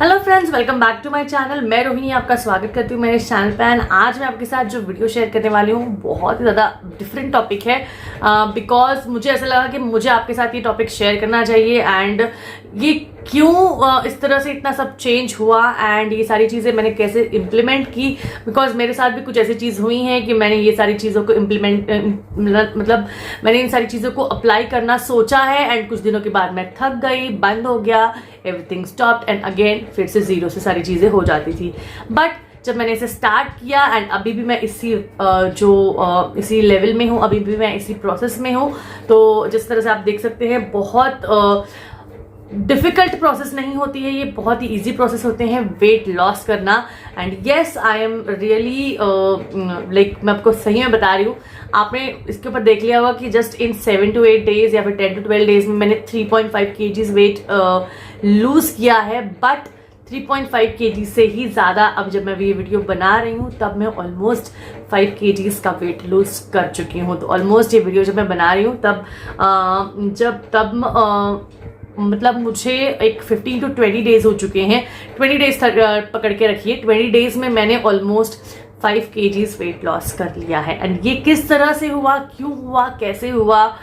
Hello friends, welcome back to my channel. मैं रोहिणी आपका स्वागत करती हूँ मेरे चैनल पे। एंड आज मैं आपके साथ जो वीडियो शेयर करने वाली हूँ बहुत ही ज़्यादा डिफरेंट टॉपिक है बिकॉज मुझे ऐसा लगा कि मुझे आपके साथ ये टॉपिक शेयर करना चाहिए। एंड ये क्यों इस तरह से इतना सब चेंज हुआ एंड ये सारी चीज़ें मैंने कैसे इम्प्लीमेंट की, बिकॉज मेरे साथ भी कुछ ऐसी चीज़ हुई हैं कि मैंने ये सारी चीज़ों को इम्प्लीमेंट मतलब मैंने इन सारी चीज़ों को अप्लाई करना सोचा है एंड कुछ दिनों के बाद मैं थक गई, बंद हो गया, एवरीथिंग स्टॉप्ड एंड अगेन फिर से जीरो से सारी चीज़ें हो जाती थी। बट जब मैंने इसे स्टार्ट किया एंड अभी भी मैं इसी लेवल में हूँ, अभी भी मैं इसी प्रोसेस में हूँ। तो जिस तरह से आप देख सकते हैं बहुत डिफिकल्ट प्रोसेस नहीं होती है, ये बहुत ही इजी प्रोसेस होते हैं वेट लॉस करना। And yes, I am really like मैं आपको सही में बता रही हूँ। आपने इसके ऊपर देख लिया होगा कि जस्ट इन 7 to 8 डेज या फिर 10 to 12 डेज में मैंने 3.5 kgs वेट लूज किया है। बट 3.5 kg से ही ज़्यादा अब जब मैं ये वीडियो बना रही हूँ तब मैं ऑलमोस्ट 5 kgs का वेट लूज कर चुकी हूँ। तो ऑलमोस्ट ये वीडियो जब मैं बना रही हूँ तब मतलब मुझे एक 15 to 20 डेज हो चुके हैं। 20 डेज पकड़ के रखिए, 20 डेज में मैंने ऑलमोस्ट 5 kgs वेट लॉस कर लिया है। एंड ये किस तरह से हुआ, क्यों हुआ, कैसे हुआ,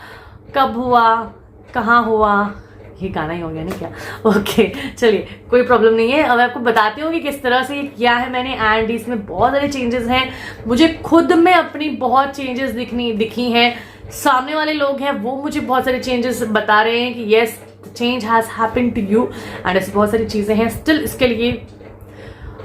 कब हुआ, कहाँ हुआ, ये गाना ही हो गया नहीं क्या? ओके चलिए, कोई प्रॉब्लम नहीं है। अब मैं आपको बताती हूँ कि किस तरह से ये किया है मैंने। एंड इसमें बहुत सारे चेंजेस हैं, मुझे खुद में अपनी बहुत चेंजेस दिखी हैं। सामने वाले लोग हैं वो मुझे बहुत सारे चेंजेस बता रहे हैं कि yes change has happened to you. And ऐसी बहुत सारी चीजें हैं। स्टिल इसके लिए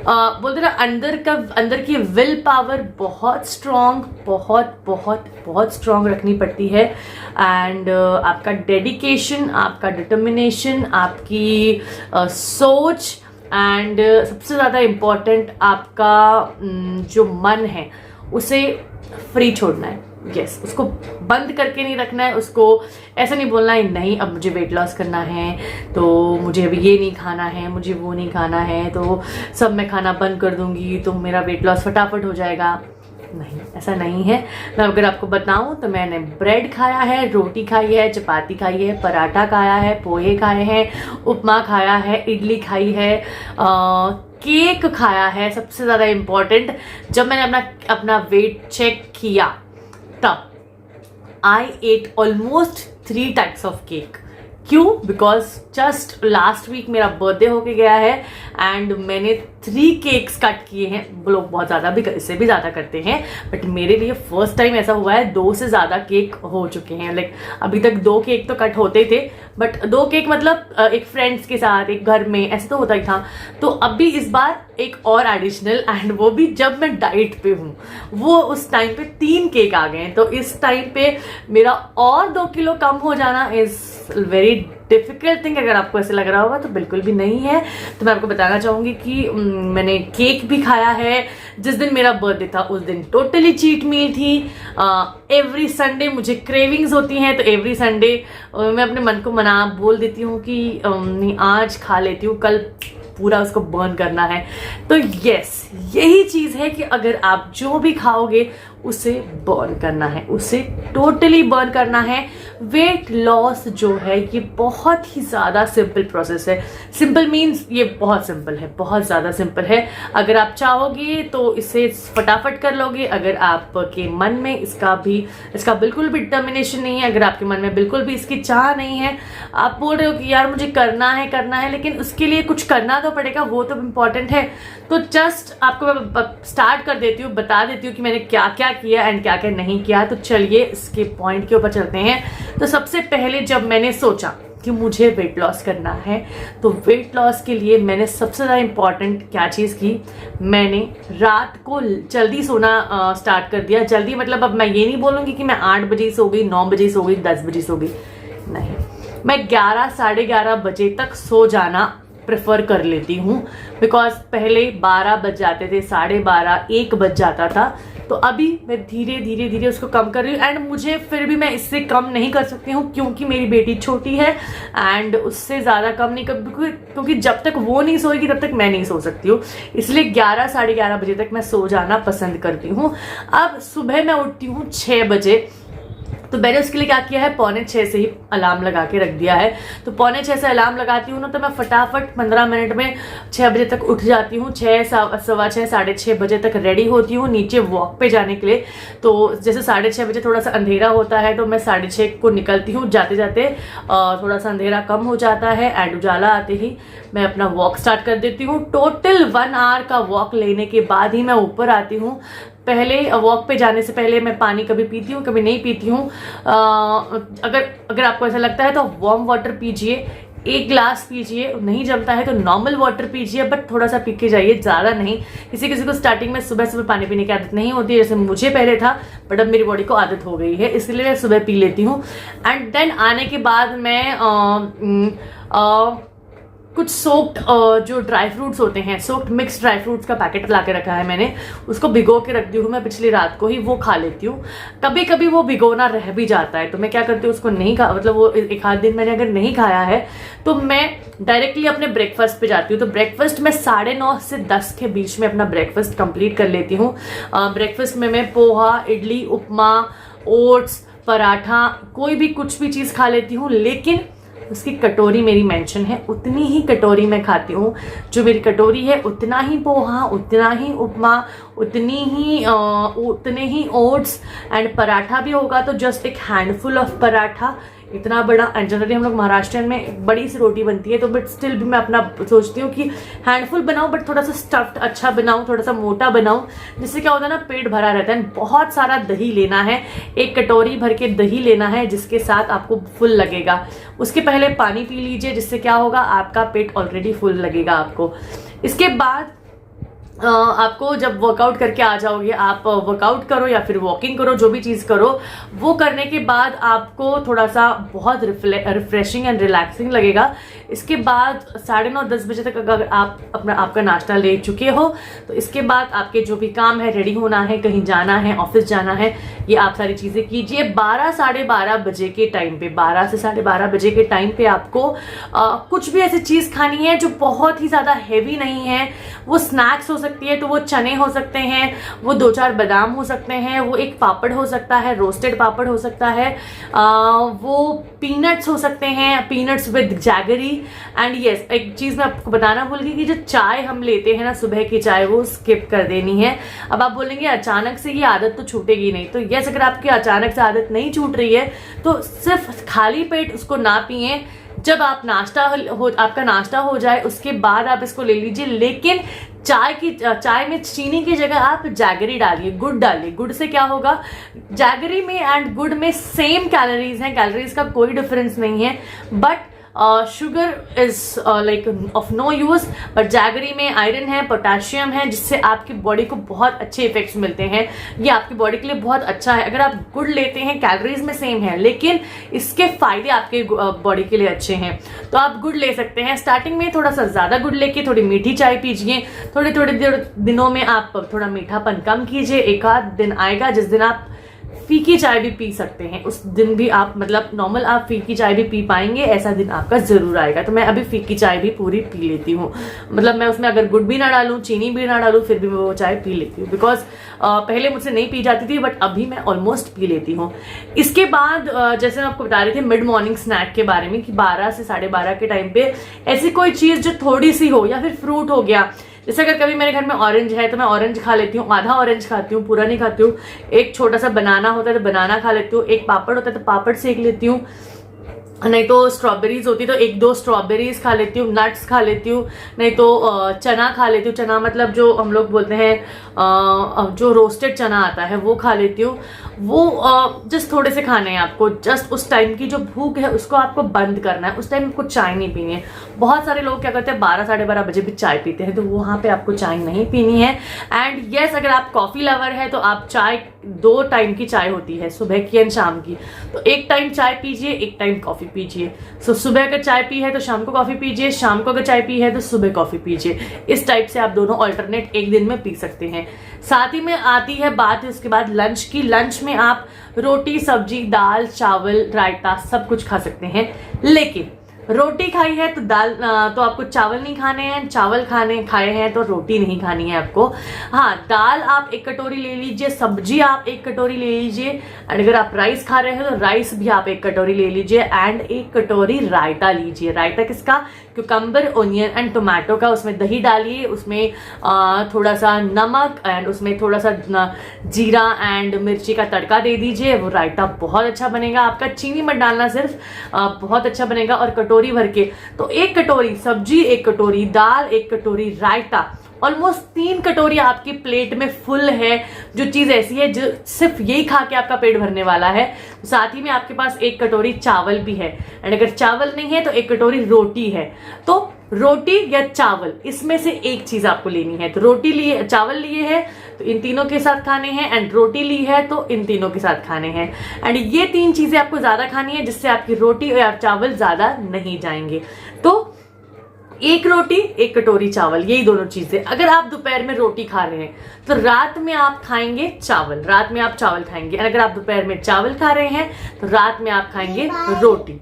बोलते ना अंदर की विल पावर बहुत स्ट्रॉन्ग, बहुत स्ट्रॉन्ग रखनी पड़ती है। एंड आपका डेडिकेशन, आपका डिटर्मिनेशन, आपकी सोच एंड सबसे ज़्यादा इम्पॉर्टेंट आपका जो मन है उसे फ्री छोड़ना है। यस, उसको बंद करके नहीं रखना है। उसको ऐसा नहीं बोलना है नहीं अब मुझे वेट लॉस करना है तो मुझे अभी ये नहीं खाना है, मुझे वो नहीं खाना है, तो सब मैं खाना बंद कर दूंगी तो मेरा वेट लॉस फटाफट हो जाएगा। नहीं, ऐसा नहीं है। मैं अगर आपको बताऊं तो मैंने ब्रेड खाया है, रोटी खाई है, चपाती खाई है, पराठा खाया है, पोहे खाए हैं, उपमा खाया है, इडली खाई है, केक खाया है। सबसे ज़्यादा इम्पॉर्टेंट, जब मैंने अपना वेट चेक किया तब I ate almost 3 types of cake। क्यों? बिकॉज जस्ट लास्ट वीक मेरा बर्थडे होके गया है एंड मैंने 3 केक्स कट किए हैं। लोग बहुत ज़्यादा भी, इससे भी ज़्यादा करते हैं, बट मेरे लिए फर्स्ट टाइम ऐसा हुआ है 2 से ज़्यादा केक हो चुके हैं। लाइक अभी तक 2 केक तो कट होते थे, बट 2 केक मतलब एक फ्रेंड्स के साथ, एक घर में, ऐसे तो होता ही था। तो अभी इस बार एक और एडिशनल, एंड वो भी जब मैं डाइट पे हूँ, वो उस टाइम पे 3 केक आ गए हैं। तो इस टाइम पे मेरा और 2 किलो कम हो जाना इज वेरी डिफिकल्ट थिंग। अगर आपको ऐसे लग रहा होगा तो बिल्कुल भी नहीं है। तो मैं आपको बताना चाहूंगी कि मैंने केक भी खाया है। जिस दिन मेरा बर्थडे था उस दिन टोटली चीट मील थी। एवरी संडे मुझे क्रेविंग्स होती हैं, तो एवरी संडे मैं अपने मन को बोल देती हूँ कि नहीं आज खा लेती हूँ, कल पूरा उसको बर्न करना है। तो यस, यही चीज है कि अगर आप जो भी खाओगे उसे बर्न करना है, उसे टोटली बर्न करना है। वेट लॉस जो है ये बहुत ही ज़्यादा सिंपल प्रोसेस है। सिंपल मीन्स ये बहुत सिंपल है, बहुत ज़्यादा सिंपल है। अगर आप चाहोगे तो इसे फटाफट कर लोगे। अगर आपके मन में इसका बिल्कुल भी डिटर्मिनेशन नहीं है, अगर आपके मन में बिल्कुल भी इसकी चाह नहीं है, आप बोल रहे हो कि यार मुझे करना है, लेकिन उसके लिए कुछ करना तो पड़ेगा, वो तो इम्पॉर्टेंट है। तो जस्ट आपको मैं स्टार्ट कर देती हूँ, बता देती हूँ कि मैंने क्या क्या किया एंड क्या क्या नहीं किया। तो चलिए इसके पॉइंट के ऊपर चलते हैं। तो सबसे पहले जब मैंने सोचा कि मुझे वेट लॉस करना है, तो वेट लॉस के लिए मैंने सबसे ज़्यादा इम्पॉर्टेंट क्या चीज़ की, मैंने रात को जल्दी सोना स्टार्ट कर दिया। जल्दी मतलब अब मैं ये नहीं बोलूँगी कि मैं 8 बजे सो गई, 9 बजे सो गई, 10 बजे सो गई, नहीं, मैं 11 साढ़े 11 बजे तक सो जाना प्रेफर कर लेती हूँ। बिकॉज पहले 12 बज जाते थे, 12:30, 1 बज जाता था। तो अभी मैं धीरे उसको कम कर रही हूँ। एंड मुझे फिर भी मैं इससे कम नहीं कर सकती हूँ क्योंकि मेरी बेटी छोटी है एंड उससे ज़्यादा कम नहीं कर, क्योंकि जब तक वो नहीं सोएगी तब तक मैं नहीं सो सकती हूँ। इसलिए 11 साढ़े 11 बजे तक मैं सो जाना पसंद करती हूँ। अब सुबह मैं उठती हूँ 6 बजे तो मैंने उसके लिए क्या किया है, 5:45 से ही अलार्म लगा के रख दिया है। तो 5:45 से अलार्म लगाती हूँ ना, तो मैं फटाफट 15 मिनट में 6 बजे तक उठ जाती हूँ। 6, 6:15, 6:30 बजे तक रेडी होती हूँ नीचे वॉक पे जाने के लिए। तो जैसे 6:30 बजे थोड़ा सा अंधेरा होता है, तो मैं 6:30 को निकलती हूँ। जाते जाते थोड़ा सा अंधेरा कम हो जाता है एंड उजाला आते ही मैं अपना वॉक स्टार्ट कर देती हूँ। टोटल 1 आवर का वॉक लेने के बाद ही मैं ऊपर आती हूँ। पहले वॉक पे जाने से पहले मैं पानी कभी पीती हूँ, कभी नहीं पीती हूँ। अगर आपको ऐसा लगता है तो वार्म वाटर पीजिए, 1 ग्लास पीजिए। नहीं जमता है तो नॉर्मल वाटर पीजिए, बट थोड़ा सा पी के जाइए, ज़्यादा नहीं। किसी किसी को स्टार्टिंग में सुबह सुबह पानी पीने की आदत नहीं होती है, जैसे मुझे पहले था, बट अब मेरी बॉडी को आदत हो गई है, इसलिए मैं सुबह पी लेती हूँ। एंड देन आने के बाद मैं कुछ सोक्ड जो ड्राई फ्रूट्स होते हैं, सोक्ड मिक्स ड्राई फ्रूट्स का पैकेट ला के रखा है मैंने, उसको भिगो के रख दी हूँ मैं पिछली रात को ही, वो खा लेती हूँ। कभी कभी वो भिगोना रह भी जाता है, तो मैं क्या करती हूँ, उसको नहीं खा, मतलब वो 1 आध दिन मैंने अगर नहीं खाया है तो मैं डायरेक्टली अपने ब्रेकफास्ट पे जाती हूँ। तो ब्रेकफास्ट में 9:30 से 10 के बीच में अपना ब्रेकफास्ट कंप्लीट कर लेती हूँ। ब्रेकफास्ट में मैं पोहा, इडली, उपमा, ओट्स, पराठा, कोई भी कुछ भी चीज़ खा लेती हूँ, लेकिन उसकी कटोरी मेरी मेंशन है, उतनी ही कटोरी मैं खाती हूँ। जो मेरी कटोरी है उतना ही पोहा, उतना ही उपमा, उतने ही ओट्स एंड पराठा भी होगा तो जस्ट एक हैंडफुल ऑफ पराठा, इतना बड़ा। एंड जनरली हम लोग महाराष्ट्र में बड़ी सी रोटी बनती है, तो बट स्टिल भी मैं अपना सोचती हूँ कि हैंडफुल बनाऊँ, बट थोड़ा सा स्टफ्ड अच्छा बनाऊँ, थोड़ा सा मोटा बनाऊँ, जिससे क्या होता है ना, पेट भरा रहता है। बहुत सारा दही लेना है, 1 कटोरी भर के दही लेना है, जिसके साथ आपको फुल लगेगा। उसके पहले पानी पी लीजिए, जिससे क्या होगा, आपका पेट ऑलरेडी फुल लगेगा आपको। इसके बाद आपको जब वर्कआउट करके आ जाओगे, आप वर्कआउट करो या फिर वॉकिंग करो, जो भी चीज़ करो, वो करने के बाद आपको थोड़ा सा बहुत रिफ्रेशिंग एंड रिलैक्सिंग लगेगा। इसके बाद 9:30-10 बजे तक अगर आप आपका नाश्ता ले चुके हो, तो इसके बाद आपके जो भी काम है, रेडी होना है, कहीं जाना है, ऑफिस जाना है, ये आप सारी चीज़ें कीजिए। 12 साढ़े 12 बजे के टाइम पे, 12 से साढ़े 12 बजे के टाइम पे आपको कुछ भी ऐसी चीज़ खानी है जो बहुत ही ज़्यादा हैवी नहीं है। वो स्नैक्स हो सकती है, तो वो चने हो सकते हैं, वो 2-4 बादाम हो सकते हैं, वो एक पापड़ हो सकता है, रोस्टेड पापड़ हो सकता है, वो पीनट्स हो सकते हैं, peanuts with jaggery. And yes, एक चीज़ मैं आपको बताना भूल गई कि जो चाय हम लेते हैं ना, सुबह की चाय, वो स्किप कर देनी है। अब आप बोलेंगे अचानक से ये आदत तो छूटेगी नहीं, तो यस, अगर आपकी अचानक से आदत नहीं छूट रही है तो सिर्फ खाली पेट उसको ना पिए। जब आप आपका नाश्ता हो जाए, उसके बाद आप इसको ले लीजिए, लेकिन चाय में चीनी की जगह आप जैगरी डालिए, गुड़ डालिए। गुड़ से क्या होगा, जैगरी में एंड गुड़ में सेम कैलोरीज हैं, कैलोरीज का कोई डिफरेंस नहीं है, but sugar is like of no use. But jaggery में आयरन है, पोटेशियम है, जिससे आपकी बॉडी को बहुत अच्छे इफेक्ट्स मिलते हैं। ये आपकी बॉडी के लिए बहुत अच्छा है। अगर आप गुड़ लेते हैं, कैलोरीज में सेम है, लेकिन इसके फायदे आपके बॉडी के लिए अच्छे हैं, तो आप गुड़ ले सकते हैं। स्टार्टिंग में थोड़ा सा ज्यादा गुड़ लेके थोड़ी मीठी चाय पीजिए। थोड़े दिनों में आप थोड़ा मीठापन कम कीजिए। 1 आध दिन आएगा जिस दिन आप फीकी चाय भी पी सकते हैं, उस दिन भी आप, मतलब नॉर्मल आप फीकी चाय भी पी पाएंगे, ऐसा दिन आपका जरूर आएगा। तो मैं अभी फीकी चाय भी पूरी पी लेती हूँ, मतलब मैं उसमें अगर गुड़ भी ना डालूं, चीनी भी ना डालूं, फिर भी मैं वो चाय पी लेती हूँ, बिकॉज पहले मुझसे नहीं पी जाती थी, बट अभी मैं ऑलमोस्ट पी लेती हूँ। इसके बाद जैसे मैं आपको बता रही थी मिड मॉर्निंग स्नैक के बारे में, कि 12 से साढ़े 12 के टाइम पे ऐसी कोई चीज जो थोड़ी सी हो, या फिर फ्रूट हो गया। जैसे अगर कभी मेरे घर में ऑरेंज है तो मैं ऑरेंज खा लेती हूँ, आधा ऑरेंज खाती हूँ, पूरा नहीं खाती हूँ। एक छोटा सा बनाना होता है तो बनाना खा लेती हूँ, एक पापड़ होता है तो पापड़ सेक लेती हूँ, नहीं तो स्ट्रॉबेरीज होती तो 1-2 स्ट्रॉबेरीज खा लेती हूँ, नट्स खा लेती हूँ, नहीं तो चना खा लेती हूँ। चना मतलब जो हम लोग बोलते हैं जो रोस्टेड चना आता है, वो खा लेती हूँ। वो जस्ट थोड़े से खाने हैं आपको, जस्ट उस टाइम की जो भूख है उसको आपको बंद करना है, उस टाइम आपको चाय नहीं पीनी है। बहुत सारे लोग क्या करते हैं 12 साढ़े 12 बजे भी चाय पीते हैं, तो वहाँ पे आपको चाय नहीं पीनी है। एंड यस, अगर आप कॉफी लवर है तो आप चाय, 2 टाइम की चाय होती है, सुबह की एंड शाम की, तो 1 टाइम चाय पीजिए, 1 टाइम कॉफी पीजिए। सो सुबह अगर चाय पी है तो शाम को कॉफी पीजिए, शाम को अगर चाय पी है तो सुबह कॉफी पीजिए। इस टाइप से आप दोनों ऑल्टरनेट एक दिन में पी सकते हैं। साथ ही में आती है बात उसके बाद लंच की। लंच में आप रोटी, सब्जी, दाल, चावल, रायता सब कुछ खा सकते हैं, लेकिन रोटी खाई है तो दाल तो आपको चावल नहीं खाने हैं, चावल खाए हैं तो रोटी नहीं खानी है आपको। हाँ, दाल आप 1 कटोरी ले लीजिए, सब्जी आप 1 कटोरी ले लीजिए, एंड अगर आप राइस खा रहे हैं तो राइस भी आप 1 कटोरी ले लीजिए, एंड 1 कटोरी रायता लीजिए। रायता किसका? क्यूकम्बर, ओनियन एंड टोमेटो का। उसमें दही डालिए, उसमें थोड़ा सा नमक एंड उसमें थोड़ा सा जीरा एंड मिर्ची का तड़का दे दीजिए। वो रायता बहुत अच्छा बनेगा आपका। चीनी मत डालना, सिर्फ बहुत अच्छा बनेगा। और कटोरी भर के, तो 1 कटोरी सब्जी, 1 कटोरी दाल, 1 कटोरी रायता, ऑलमोस्ट 3 कटोरी आपकी प्लेट में फुल है। जो चीज ऐसी है जो सिर्फ यही खा के आपका पेट भरने वाला है। साथ ही में आपके पास 1 कटोरी चावल भी है, एंड अगर चावल नहीं है तो 1 कटोरी रोटी है। तो रोटी या चावल, इसमें से एक चीज आपको लेनी है। तो रोटी लिए, चावल लिए है तो इन तीनों के साथ खाने हैं, एंड रोटी ली है तो इन तीनों के साथ खाने हैं। एंड ये 3 चीजें आपको ज्यादा खानी है, जिससे आपकी रोटी या चावल ज्यादा नहीं जाएंगे। तो 1 रोटी 1 कटोरी चावल, यही दोनों चीजें। अगर आप दोपहर में रोटी खा रहे हैं तो रात में आप खाएंगे चावल, रात में आप चावल खाएंगे। अगर आप दोपहर में चावल खा रहे हैं तो रात में आप खाएंगे रोटी।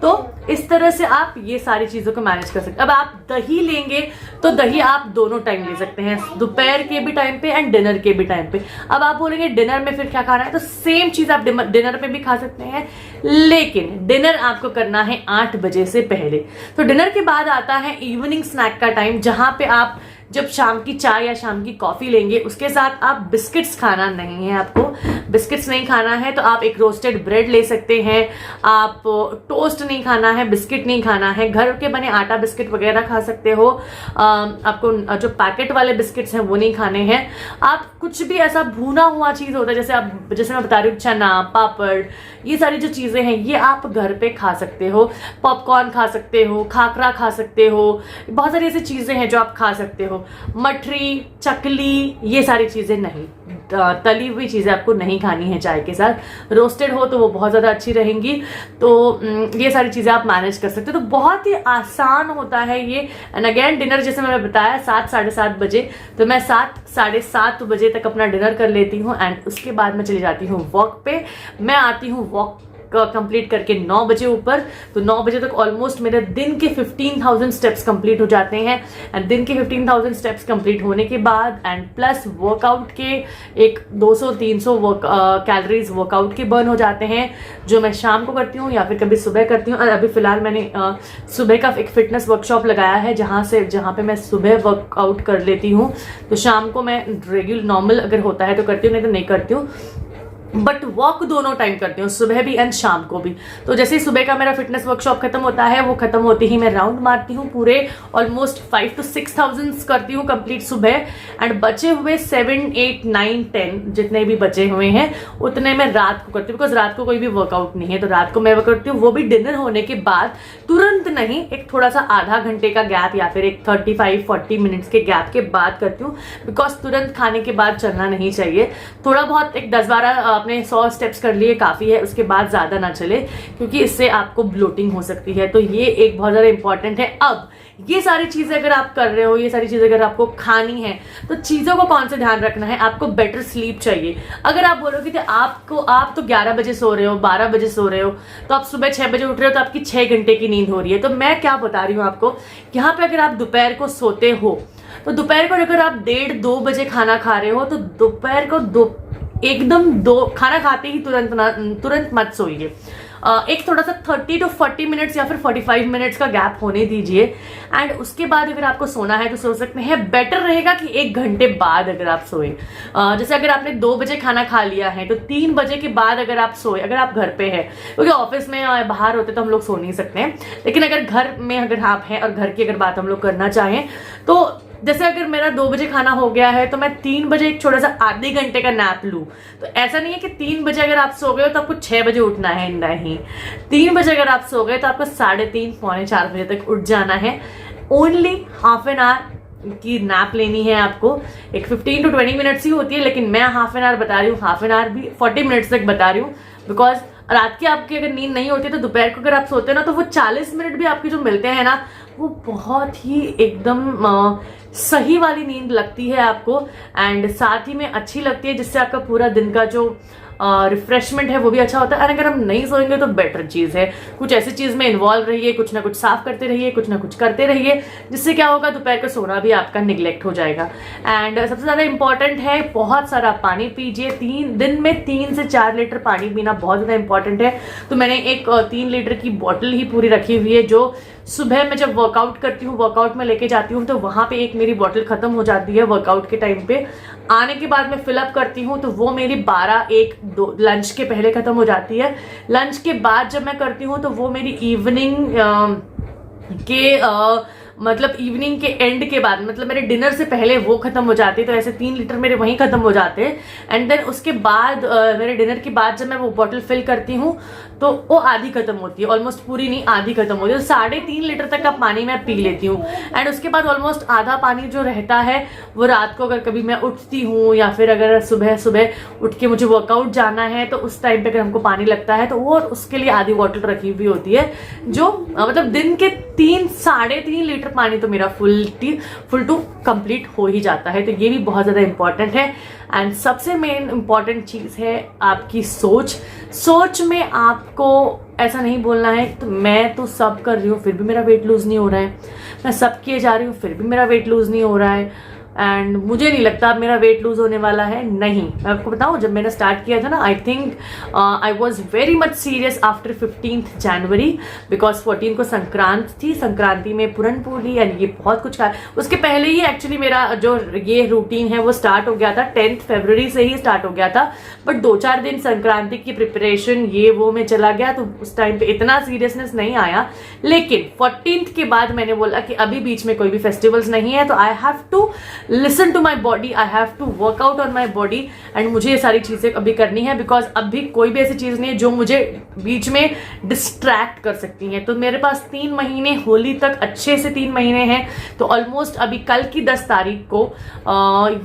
तो इस तरह से आप ये सारी चीजों को मैनेज कर सकते हैं। अब आप दही लेंगे तो दही आप दोनों टाइम ले सकते हैं, दोपहर के भी टाइम पे एंड डिनर के भी टाइम पे। अब आप बोलेंगे डिनर में फिर क्या खाना है, तो सेम चीज आप डिनर पे भी खा सकते हैं, लेकिन डिनर आपको करना है 8 बजे से पहले। तो डिनर के बाद आता है इवनिंग स्नैक का टाइम, जहां पे आप जब शाम की चाय या शाम की कॉफी लेंगे, उसके साथ आप बिस्किट्स खाना नहीं है। आपको बिस्किट्स नहीं खाना है तो आप एक रोस्टेड ब्रेड ले सकते हैं। आप टोस्ट नहीं खाना है, बिस्किट नहीं खाना है, घर के बने आटा बिस्किट वगैरह खा सकते हो। आपको जो पैकेट वाले बिस्किट्स हैं वो नहीं खाने हैं। आप कुछ भी ऐसा भुना हुआ चीज होता है, जैसे मैं बता रही हूँ, चना, पापड़, ये सारी जो चीजें हैं ये आप घर पे खा सकते हो। पॉपकॉर्न खा सकते हो, खाकरा खा सकते हो, बहुत सारी ऐसी चीजें हैं जो आप खा सकते हो। मठरी, चकली, ये सारी चीजें नहीं। तली हुई चीजें आपको नहीं खानी है चाय के साथ। रोस्टेड हो तो वो बहुत ज्यादा अच्छी रहेंगी। तो ये सारी चीजें आप मैनेज कर सकते हो। तो बहुत ही आसान होता है ये। एंड अगेन डिनर, जैसे मैंने बताया 7 साढ़े 7 बजे, तो मैं 7 साढ़े 7 बजे तक अपना डिनर कर लेती हूँ, एंड उसके बाद मैं चली जाती हूँ वॉक पे। मैं आती हूँ वॉक कंप्लीट करके 9 बजे ऊपर। तो 9 बजे तक ऑलमोस्ट मेरे दिन के 15,000 स्टेप्स कंप्लीट हो जाते हैं। एंड दिन के 15,000 स्टेप्स कंप्लीट होने के बाद एंड प्लस वर्कआउट के एक 200-300 कैलोरीज वर्कआउट के बर्न हो जाते हैं, जो मैं शाम को करती हूँ या फिर कभी सुबह करती हूँ। और अभी फिलहाल मैंने सुबह का एक फिटनेस वर्कशॉप लगाया है, जहाँ पे मैं सुबह वर्कआउट कर लेती हूँ। तो शाम को मैं रेगुलर नॉर्मल अगर होता है तो करती हूँ, नहीं तो नहीं करती हूँ। बट वॉक दोनों टाइम करती हूँ, सुबह भी एंड शाम को भी। तो जैसे ही सुबह का मेरा फिटनेस वर्कशॉप खत्म होता है, वो खत्म होते ही मैं राउंड मारती हूँ पूरे ऑलमोस्ट 5 to 6,000 करती हूँ कंप्लीट सुबह। एंड बचे हुए 7, 8, 9, 10 जितने भी बचे हुए हैं उतने मैं रात को करती हूँ, बिकॉज रात को कोई भी वर्कआउट नहीं है। तो रात को मैं वो करती हूँ, वो भी डिनर होने के बाद, तुरंत नहीं, एक थोड़ा सा आधा घंटे का गैप या फिर एक 35-40 मिनट्स के गैप के बाद करती हूँ, बिकॉज तुरंत खाने के बाद चलना नहीं चाहिए। थोड़ा बहुत एक 10-12 आपने 100 स्टेप्स कर लिए काफी है, उसके बाद ज्यादा ना चले, क्योंकि इससे आपको ब्लोटिंग हो सकती है। तो ये एक बहुत ज्यादा इंपॉर्टेंट है। अब ये सारी चीजें अगर आप कर रहे हो, ये सारी चीजें अगर आपको खानी है, तो चीजों को कौन से ध्यान रखना है, आपको बेटर स्लीप चाहिए। अगर आप बोलोगे कि आप तो 11 बजे सो रहे हो, 12 बजे सो रहे हो, तो आप सुबह 6 बजे उठ रहे हो, तो आपकी 6 घंटे की नींद हो रही है। तो मैं क्या बता रही हूँ आपको, यहाँ पे अगर आप दोपहर को सोते हो, तो दोपहर को अगर आप 1:30-2 बजे खाना खा रहे हो, तो दोपहर को खाना खाते ही तुरंत मत सोइए। एक थोड़ा सा 30 to 40 मिनट्स या फिर 45 मिनट्स का गैप होने दीजिए। एंड उसके बाद अगर आपको सोना है तो सो सकते हैं। बेटर रहेगा कि 1 घंटे बाद अगर आप सोए, जैसे अगर आपने 2 बजे खाना खा लिया है तो 3 बजे के बाद अगर आप सोए, अगर आप घर पे है, क्योंकि ऑफिस में बाहर होते तो हम लोग सो नहीं सकते हैं, लेकिन अगर घर में अगर आप हैं और घर की अगर बात हम लोग करना चाहें, तो जैसे अगर मेरा 2 बजे खाना हो गया है तो मैं 3 बजे एक छोटा सा आधे घंटे का नैप लूं। तो ऐसा नहीं है कि 3 बजे अगर आप सो गए हो तो आपको 6 बजे उठना है, नहीं। 3 बजे अगर आप सो गए तो आपको 3:30, पौने 4 बजे तक उठ जाना है। ओनली हाफ एन आवर की नैप लेनी है आपको। एक 15 to 20 मिनट्स ही होती है, लेकिन मैं हाफ एन आवर बता रही हूँ, हाफ एन आवर भी 40 मिनट्स तक बता रही हूँ, बिकॉज रात की आपकी अगर नींद नहीं होती तो दोपहर को अगर आप सोते हैं ना, तो वो 40 मिनट भी आपके जो मिलते हैं ना, वो बहुत ही एकदम सही वाली नींद लगती है आपको। एंड साथ ही में अच्छी लगती है, जिससे आपका पूरा दिन का जो रिफ्रेशमेंट है वो भी अच्छा होता है। और अगर हम नहीं सोएंगे तो बेटर चीज़ है, कुछ ऐसी चीज़ में इन्वॉल्व रहिए, कुछ ना कुछ साफ करते रहिए, कुछ ना कुछ करते रहिए, जिससे क्या होगा दोपहर का सोना भी आपका निगलेक्ट हो जाएगा। एंड सबसे ज़्यादा इंपॉर्टेंट है बहुत सारा पानी पीजिए। दिन में 3 से 4 लीटर पानी पीना बहुत ज़्यादा इंपॉर्टेंट है। तो मैंने एक 3 लीटर की बॉटल ही पूरी रखी हुई है, जो सुबह में जब वर्कआउट करती हूँ, वर्कआउट में लेके जाती हूँ, तो वहाँ पे एक मेरी बॉटल खत्म हो जाती है वर्कआउट के टाइम पे। आने के बाद मैं फिलअप करती हूँ तो वो मेरी 12-1-2 लंच के पहले खत्म हो जाती है। लंच के बाद जब मैं करती हूँ तो वो मेरी इवनिंग मतलब इवनिंग के एंड के बाद, मतलब मेरे डिनर से पहले वो खत्म हो जाती है। तो ऐसे 3 लीटर मेरे वहीं खत्म हो जाते हैं। एंड देन उसके बाद मेरे डिनर के बाद जब मैं वो बॉटल फिल करती हूँ तो वो आधी खत्म होती है, ऑलमोस्ट पूरी नहीं, आधी खत्म होती है। तो 3.5 लीटर तक का पानी मैं पी लेती हूँ। एंड उसके बाद ऑलमोस्ट आधा पानी जो रहता है वो रात को अगर कभी मैं उठती हूँ या फिर अगर सुबह सुबह उठ के मुझे वर्कआउट जाना है तो उस टाइम पे अगर हमको पानी लगता है तो वो उसके लिए आधी बॉटल रखी हुई होती है, जो मतलब दिन के 3-3.5 लीटर पानी तो मेरा फुल टू कंप्लीट हो ही जाता है। तो ये भी बहुत ज़्यादा इंपॉर्टेंट है। एंड सबसे मेन इंपॉर्टेंट चीज़ है आपकी सोच में आपको ऐसा नहीं बोलना है तो मैं तो सब कर रही हूँ फिर भी मेरा वेट लूज नहीं हो रहा है, मैं सब किए जा रही हूँ फिर भी मेरा वेट लूज नहीं हो रहा है, एंड मुझे नहीं लगता अब मेरा वेट लूज होने वाला है। नहीं, मैं आपको बताऊं, जब मैंने स्टार्ट किया था ना, I think I was very much serious after 15th January, because 14 को संक्रांत थी। संक्रांति में पूरन पूरी एंड ये बहुत कुछ खाया। उसके पहले ही एक्चुअली मेरा जो ये रूटीन है वो स्टार्ट हो गया था, 10th फरवरी से ही स्टार्ट हो गया था। बट 2-4 दिन संक्रांति की प्रिपरेशन ये वो में चला गया, तो उस टाइम पे इतना सीरियसनेस नहीं आया। लेकिन 14th के बाद मैंने बोला कि अभी बीच में कोई भी फेस्टिवल्स नहीं है, तो I have to listen to my body, I have to work out on my body. And मुझे ये सारी चीजें अभी करनी है, बिकॉज अभी कोई भी ऐसी चीज नहीं है जो मुझे बीच में डिस्ट्रैक्ट कर सकती है। तो मेरे पास 3 महीने, होली तक अच्छे से 3 महीने हैं। तो ऑलमोस्ट अभी कल की 10 तारीख को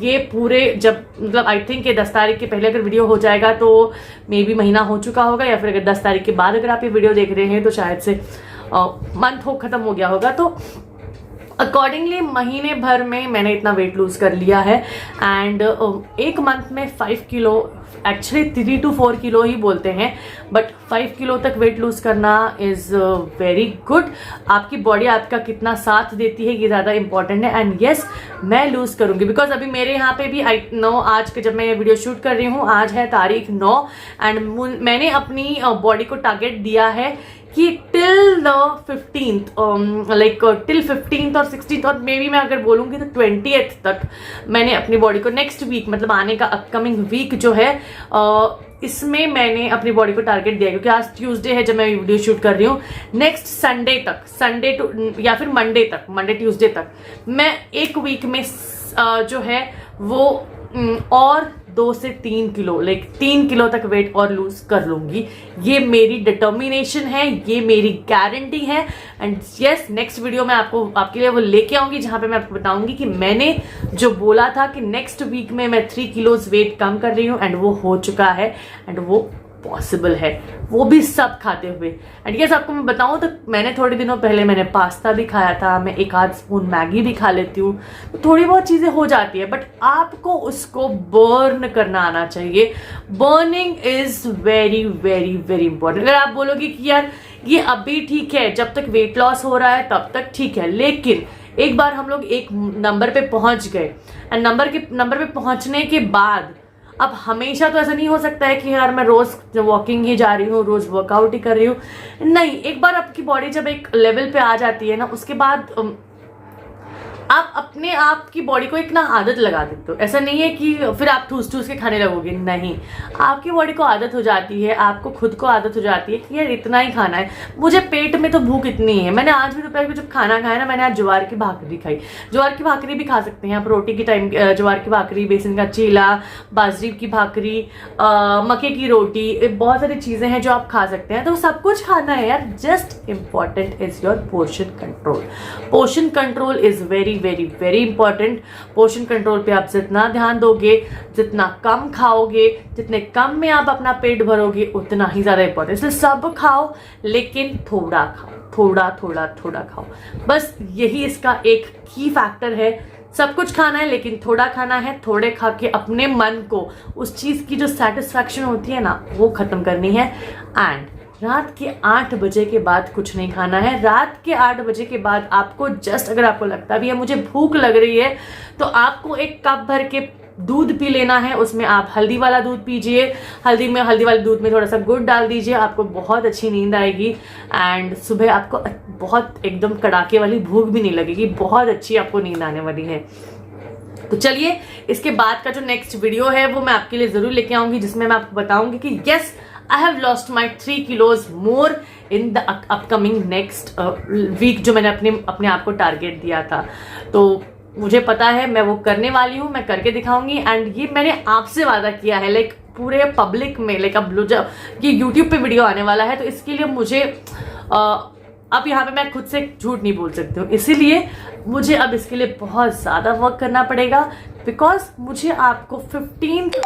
ये पूरे, जब मतलब आई थिंक ये 10 तारीख के पहले अगर वीडियो हो जाएगा तो मे बी महीना हो चुका होगा, या फिर अगर 10 तारीख के बाद अगर आप ये वीडियो देख रहे हैं तो शायद से मंथ हो खत्म हो गया होगा। तो अकॉर्डिंगली महीने भर में मैंने इतना वेट लूज कर लिया है। एंड एक मंथ में 5 किलो, एक्चुअली 3 to 4 किलो ही बोलते हैं, बट 5 किलो तक वेट लूज करना इज वेरी गुड। आपकी बॉडी आपका कितना साथ देती है ये ज़्यादा इंपॉर्टेंट है। एंड येस, मैं लूज करूंगी, बिकॉज अभी मेरे यहाँ पे भी आज के जब मैं ये वीडियो शूट कर रही हूँ, आज है तारीख 9, एंड मैंने अपनी बॉडी को टारगेट दिया है कि till the 15th, like till 15th और 16th और मे बी मैं अगर बोलूँगी तो 20th तक मैंने अपनी बॉडी को, नेक्स्ट वीक मतलब आने का अपकमिंग वीक जो है इसमें मैंने अपनी बॉडी को टारगेट दिया, क्योंकि आज ट्यूसडे है जब मैं वीडियो शूट कर रही हूँ। नेक्स्ट संडे तक, संडे टू या फिर मंडे ट्यूसडे तक मैं एक वीक में जो है वो और 2 से 3 किलो, लाइक 3 किलो तक वेट और लूज कर लूंगी। ये मेरी डिटर्मिनेशन है, ये मेरी गारंटी है। एंड यस, नेक्स्ट वीडियो में आपके लिए वो लेके आऊंगी, जहां पे मैं आपको बताऊंगी कि मैंने जो बोला था कि नेक्स्ट वीक में मैं 3 किलोज वेट कम कर रही हूँ, एंड वो हो चुका है, एंड वो पॉसिबल है, वो भी सब खाते हुए। एंड यस, आपको मैं बताऊं तो मैंने थोड़े दिनों पहले मैंने पास्ता भी खाया था, मैं 1-8 स्पून मैगी भी खा लेती हूँ, तो थोड़ी बहुत चीज़ें हो जाती है, बट आपको उसको बर्न करना आना चाहिए। Burning is very very very important. अगर आप बोलोगे कि यार ये अभी ठीक है, जब तक वेट लॉस हो रहा है तब तक ठीक है, लेकिन एक बार हम लोग एक नंबर पे पहुंच गए, एंड नंबर पे पहुंचने के बाद अब हमेशा तो ऐसा नहीं हो सकता है कि यार मैं रोज वॉकिंग ही जा रही हूँ, रोज वर्कआउट ही कर रही हूँ। नहीं, एक बार आपकी बॉडी जब एक लेवल पे आ जाती है ना, उसके बाद आप अपने आप की बॉडी को एक ना आदत लगा देते हो। ऐसा नहीं है कि फिर आप ठूस के खाने लगोगे, नहीं, आपकी बॉडी को आदत हो जाती है, आपको खुद को आदत हो जाती है कि यार इतना ही खाना है, मुझे पेट में तो भूख इतनी है। मैंने आज भी दोपहर को जब खाना खाया ना, मैंने आज ज्वार की भाकरी खाई। ज्वार की भाकरी भी खा सकते हैं आप रोटी के टाइम, ज्वार की भाकरी, बेसन का चीला, बाजरी की भाकरी, मक्के की रोटी, बहुत सारी चीजें हैं जो आप खा सकते हैं। तो सब कुछ खाना है यार, just important is your portion control. Portion control is very very very important. Portion control पे आप जितना ध्यान दोगे, जितना कम खाओगे, जितने कम में आप अपना पेट भरोगे, उतना ही ज्यादा इंपॉर्टेंट। इसलिए सब खाओ, लेकिन थोड़ा खाओ, थोड़ा खाओ, बस यही इसका एक की फैक्टर है। सब कुछ खाना है लेकिन थोड़ा खाना है, थोड़े खा के अपने मन को उस चीज की जो सेटिस्फैक्शन होती है ना वो खत्म करनी है। एंड रात के 8 बजे के बाद कुछ नहीं खाना है। रात के 8 बजे के बाद आपको जस्ट अगर आपको लगता भी है मुझे भूख लग रही है तो आपको एक कप भर के दूध पी लेना है। उसमें आप हल्दी वाला दूध पीजिए, हल्दी वाले दूध में थोड़ा सा गुड़ डाल दीजिए, आपको बहुत अच्छी नींद आएगी। एंड सुबह आपको बहुत एकदम कड़ाके वाली भूख भी नहीं लगेगी, बहुत अच्छी आपको नींद आने वाली है। तो चलिए इसके बाद का जो नेक्स्ट वीडियो है वो मैं आपके लिए जरूर लेके आऊंगी, जिसमें मैं आपको बताऊंगी कि yes I have lost my 3 kilos more in the upcoming next week, जो मैंने अपने आप को टारगेट दिया था। तो मुझे पता है मैं वो करने वाली हूँ, मैं करके दिखाऊंगी। एंड ये मैंने आपसे वादा किया है, लाइक पूरे पब्लिक में, लाइक अब जब ये यूट्यूब पे वीडियो आने वाला है तो इसके लिए मुझे अब यहाँ पे मैं खुद से झूठ नहीं बोल सकती हूँ, इसीलिए मुझे अब इसके लिए बहुत ज़्यादा वर्क करना पड़ेगा। बिकॉज मुझे आपको 15th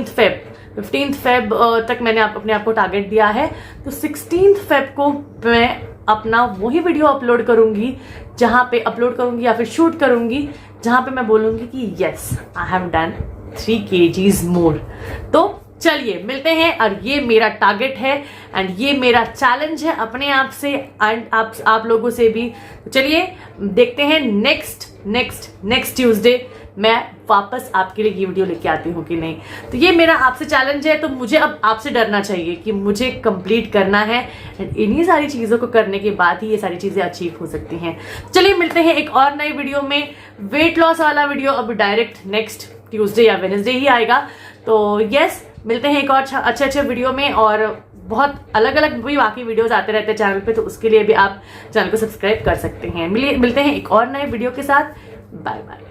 फेब तक मैंने अपने आप को टारगेट दिया है। तो 16th फेब को मैं अपना वही वीडियो अपलोड करूंगी या फिर शूट करूंगी जहां पे मैं बोलूंगी कि yes I have done 3 kgs मोर। तो चलिए मिलते हैं, और ये मेरा टारगेट है एंड ये मेरा चैलेंज है अपने आप से एंड आप लोगों से भी। चलिए देखते हैं नेक्स्ट ट्यूसडे मैं वापस आपके लिए ये वीडियो लेके आती हूँ कि नहीं। तो ये मेरा आपसे चैलेंज है, तो मुझे अब आपसे डरना चाहिए कि मुझे कंप्लीट करना है। इन्हीं सारी चीज़ों को करने के बाद ही ये सारी चीज़ें अचीव हो सकती हैं। चलिए मिलते हैं एक और नई वीडियो में। वेट लॉस वाला वीडियो अब डायरेक्ट नेक्स्ट ट्यूसडे या वेडनेसडे ही आएगा। तो यस मिलते हैं एक और अच्छे वीडियो में, और बहुत अलग अलग भी बाकी वीडियोस आते रहते हैं चैनल पे, तो उसके लिए भी आप चैनल को सब्सक्राइब कर सकते हैं। मिलते हैं एक और नए वीडियो के साथ। Bye bye.